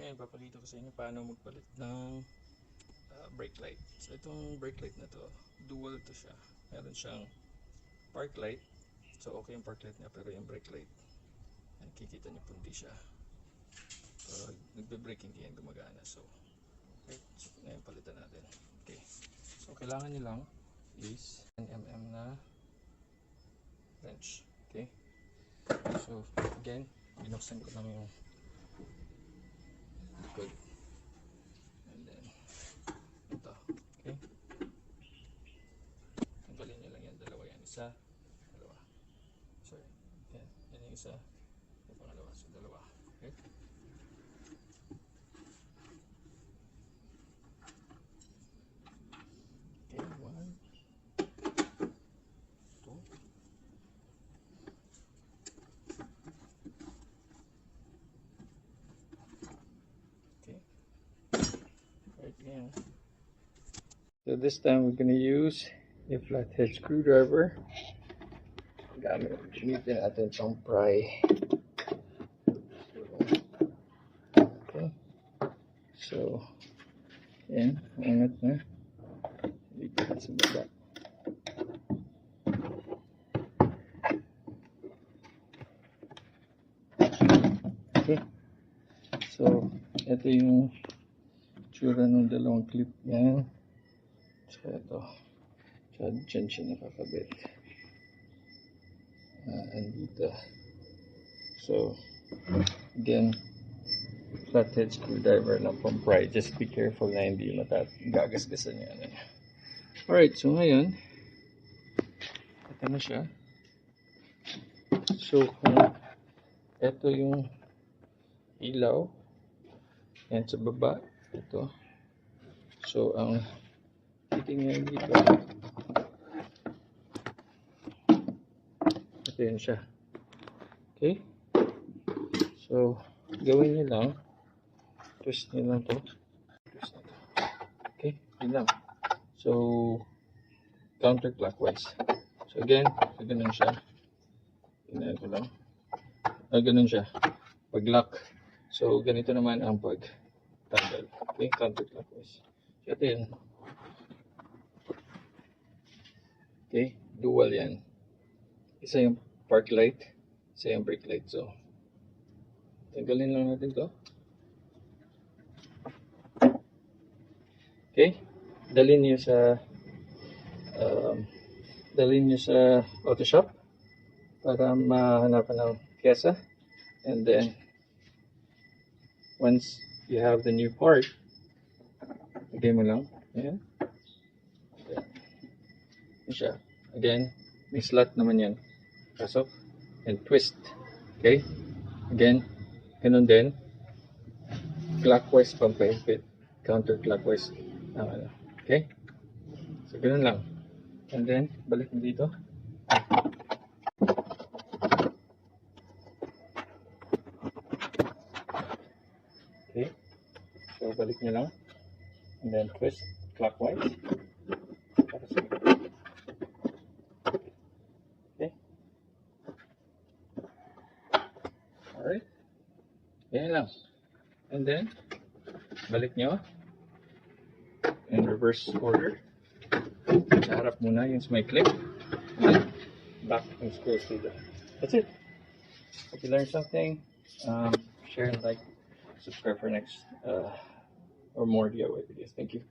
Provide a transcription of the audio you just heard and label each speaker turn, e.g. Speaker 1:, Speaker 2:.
Speaker 1: Ngayon, papakita ko sa inyo paano magpalit ng brake light. So, itong brake light na to, dual to siya. Meron siyang park light. So, okay yung park light niya, pero yung brake light, kikita niyo pundi siya. Pag nagbe-brake, hindi yan gumagana. So, okay. So, ngayon palitan natin. Okay. So, kailangan niyo lang is 10mm na wrench. Okay. So, again, binuksan ko lang yung likod. And then, ito. Okay. Tanggalin nyo lang yan. Dalawa yan. Isa, dalawa. Sorry. Yan. Yan yung isa. Yung pangalawa. So, dalawa. Okay. Okay. 1, 2. Okay. Right here. So this time we're going to use a flathead screwdriver. Gamitin natin itong pry. Okay. So, yan. Angat na. Dito na sa baba. Okay. So, ito yung tsura ng dalawang clip yan. So, ito. So, dyan siya nakakabit. Andito. So, again, flathead screwdriver na pang pry. Just be careful na hindi gagasgasan yan. Alright, so ngayon, ito na siya. So, ito yung ilaw. Yan sa baba. Ito. So, ang titingnan dito, ito yun siya. Okay? So, gawin nyo lang. Twist nyo lang to. Twist nyo to. Okay? Yun lang. So, counterclockwise. So, again, ganun siya. Tingnan ko lang. Ganun siya. Pag-lock. So, ganito naman ang pag-tanggal. Okay? Counterclockwise. So, ito yun. Okay? Dual yan. Isa yung park light. Isa yung brake light. So, tanggalin lang natin to. Okay? Dalhin nyo sa auto shop para mahanapan ng pyesa. And then, once you have the new part, lagay mo lang. Ayan. Ayan siya. Again, may slot naman yan. Pasok. And twist. Okay? Again, ganun din. Clockwise pampahigpit. Counterclockwise. Okay? So, ganun lang. And then, balik mo dito. Okay? So, balik nyo lang. And then, twist clockwise. Okay? Alright? Yan lang. And then, balik nyo. In reverse order. Sa harap muna yung may clip. And then, back and screw through that. That's it. If you learned something, share and like, subscribe for next or more DIY videos. Thank you.